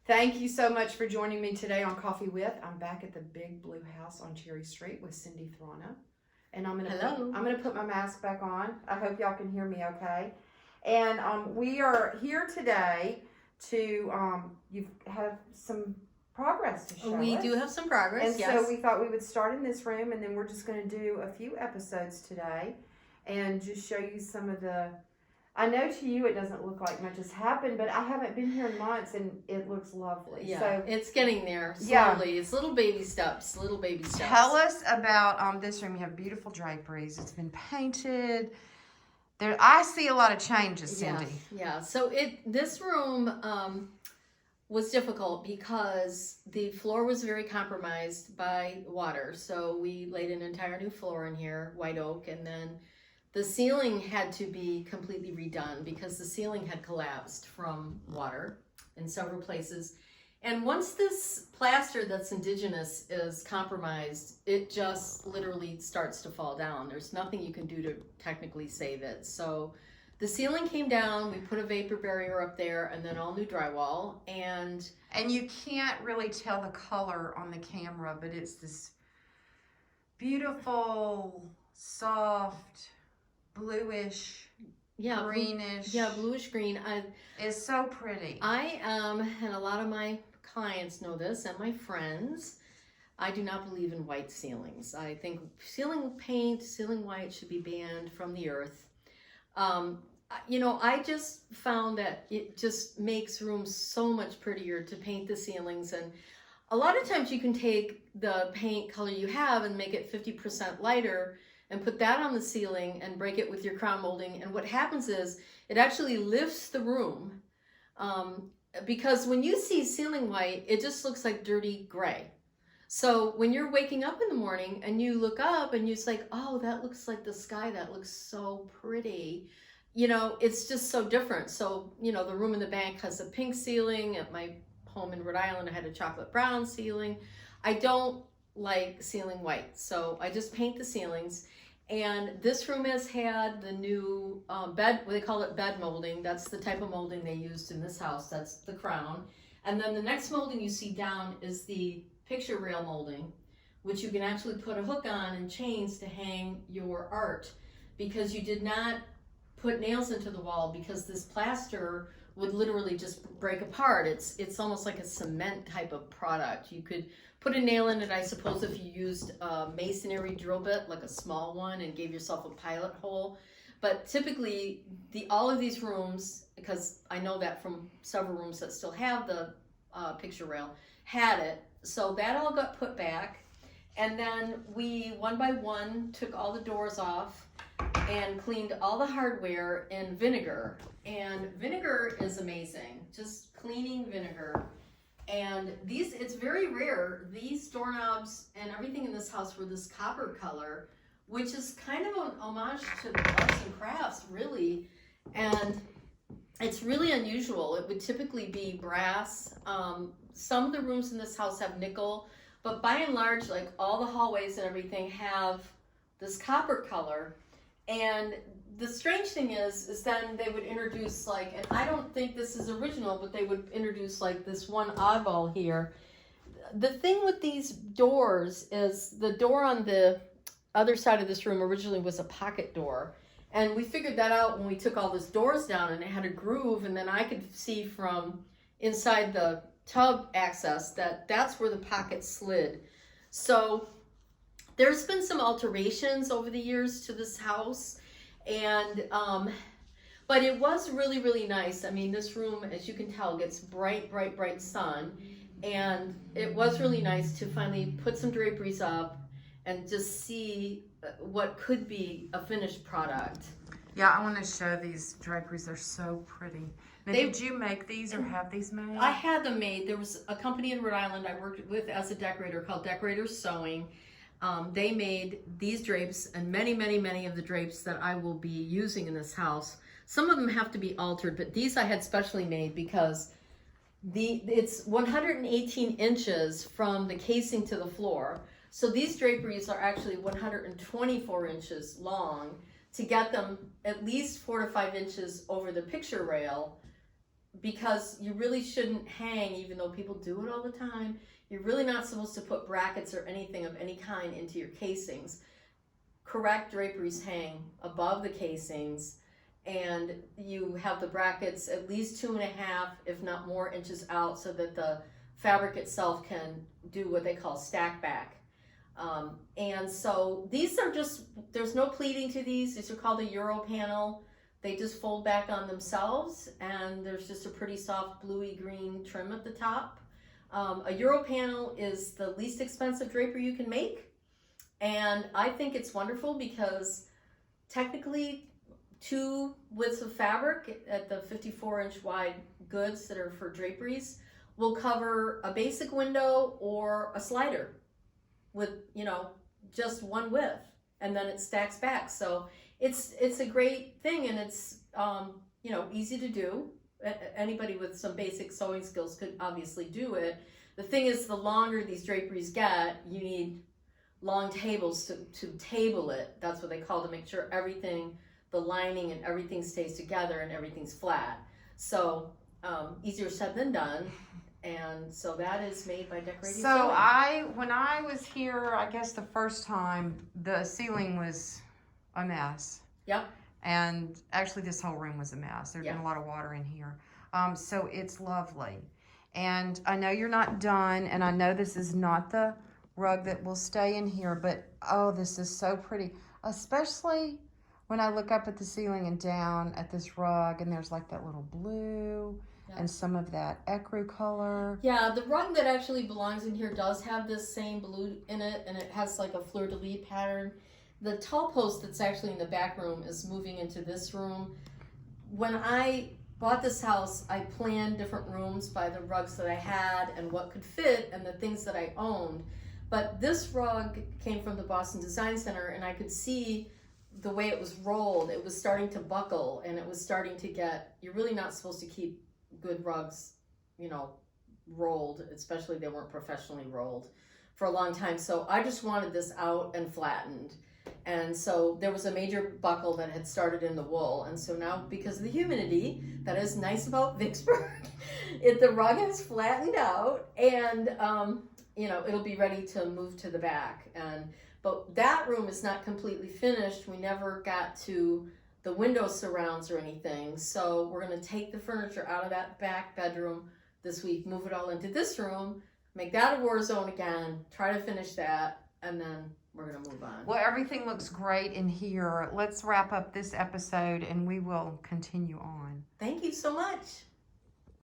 Thank you so much for joining me today on Coffee With. I'm back at the Big Blue House on Cherry Street with Cindy Thrana. And I'm gonna put my mask back on. I hope y'all can hear me okay. And we are here today to you have some progress to show We us. do have some progress, And yes. so we thought we would start in this room, and then we're just going to do a few episodes today and just show you some of the... I know to you it doesn't look like much has happened, but I haven't been here in months, and it looks lovely. Yeah, So it's getting there slowly. Yeah. It's little baby steps, tell us about this room. You have beautiful draperies. It's been painted. There, I see a lot of changes, Cindy. Yeah. So this room was difficult because the floor was very compromised by water. So we laid an entire new floor in here, white oak, and then the ceiling had to be completely redone because the ceiling had collapsed from water in several places. And once this plaster that's indigenous is compromised, it just literally starts to fall down. There's nothing you can do to technically save it. So the ceiling came down, we put a vapor barrier up there, and then all new drywall. And you can't really tell the color on the camera, but it's this beautiful, soft, bluish, greenish. Bluish green. It's so pretty. I and a lot of my clients know this, and my friends, I do not believe in white ceilings. I think ceiling paint, ceiling white should be banned from the earth. I just found that it just makes rooms so much prettier to paint the ceilings. And a lot of times you can take the paint color you have and make it 50% lighter and put that on the ceiling and break it with your crown molding. And what happens is it actually lifts the room. Because when you see ceiling white, it just looks like dirty gray. So when you're waking up in the morning and you look up and you're like, oh, that looks like the sky. That looks so pretty. It's just so different. So, the room in the back has a pink ceiling. At my home in Rhode Island, I had a chocolate brown ceiling. I don't like ceiling white, so I just paint the ceilings. And this room has had the new bed, they call it bed molding. That's the type of molding they used in this house. That's the crown. And then the next molding you see down is the picture rail molding, which you can actually put a hook on and chains to hang your art, because you did not put nails into the wall, because this plaster would literally just break apart. It's almost like a cement type of product. You could put a nail in it, I suppose, if you used a masonry drill bit, like a small one, and gave yourself a pilot hole. But typically, all of these rooms, because I know that from several rooms that still have the picture rail, had it. So that all got put back. And then we, one by one, took all the doors off and cleaned all the hardware in vinegar. And vinegar is amazing, just cleaning vinegar. And it's very rare. These doorknobs and everything in this house were this copper color, which is kind of an homage to the arts and crafts, really. And it's really unusual. It would typically be brass. Some of the rooms in this house have nickel, but by and large, like all the hallways and everything have this copper color. And the strange thing is then they would introduce and I don't think this is original, but they would introduce this one oddball here. The thing with these doors is the door on the other side of this room originally was a pocket door. And we figured that out when we took all these doors down, and it had a groove, and then I could see from inside the tub access that's where the pocket slid. So there's been some alterations over the years to this house, and but it was really, really nice. I mean, this room, as you can tell, gets bright sun, and it was really nice to finally put some draperies up and just see what could be a finished product. Yeah, I want to show these draperies. They're so pretty. Now, did you make these or have these made? I had them made. There was a company in Rhode Island I worked with as a decorator called Decorators Sewing. They made these drapes and many of the drapes that I will be using in this house. Some of them have to be altered, but these I had specially made because it's 118 inches from the casing to the floor. So these draperies are actually 124 inches long to get them at least 4 to 5 inches over the picture rail because you really shouldn't hang, even though people do it all the time. You're really not supposed to put brackets or anything of any kind into your casings. Correct draperies hang above the casings, and you have the brackets at least 2.5, if not more, inches out, so that the fabric itself can do what they call stack back. And so these are just, there's no pleating to these. These are called a Euro panel. They just fold back on themselves, and there's just a pretty soft bluey green trim at the top. A Euro panel is the least expensive draper you can make, and I think it's wonderful because technically 2 widths of fabric at the 54-inch wide goods that are for draperies will cover a basic window or a slider with, you know, just 1 width, and then it stacks back. So it's a great thing, and it's you know, easy to do. Anybody with some basic sewing skills could obviously do it. The thing is, the longer these draperies get, you need long tables to table it. That's what they call, to make sure everything, the lining and everything stays together and everything's flat. So easier said than done. And so that is made by Decorating So Sewing. when I was here, I guess the first time, the ceiling was a mess. Yep. And actually this whole room was a mess. There'd been Yeah. a lot of water in here. So it's lovely. And I know you're not done, and I know this is not the rug that will stay in here, but oh, this is so pretty. Especially when I look up at the ceiling and down at this rug, and there's like that little blue. Yeah. And some of that ecru color. Yeah, the rug that actually belongs in here does have this same blue in it, and it has like a fleur-de-lis pattern. The tall post that's actually in the back room is moving into this room. When I bought this house, I planned different rooms by the rugs that I had and what could fit and the things that I owned. But this rug came from the Boston Design Center, and I could see the way it was rolled. It was starting to buckle, and it was starting to get, you're really not supposed to keep good rugs, you know, rolled, especially they weren't professionally rolled, for a long time. So I just wanted this out and flattened. And so there was a major buckle that had started in the wool. And so now, because of the humidity that is nice about Vicksburg, the rug has flattened out, and you know, it'll be ready to move to the back. But that room is not completely finished. We never got to the window surrounds or anything. So we're going to take the furniture out of that back bedroom this week, move it all into this room, make that a war zone again, try to finish that, and then we're going to move on. Well, everything looks great in here. Let's wrap up this episode, and we will continue on. Thank you so much.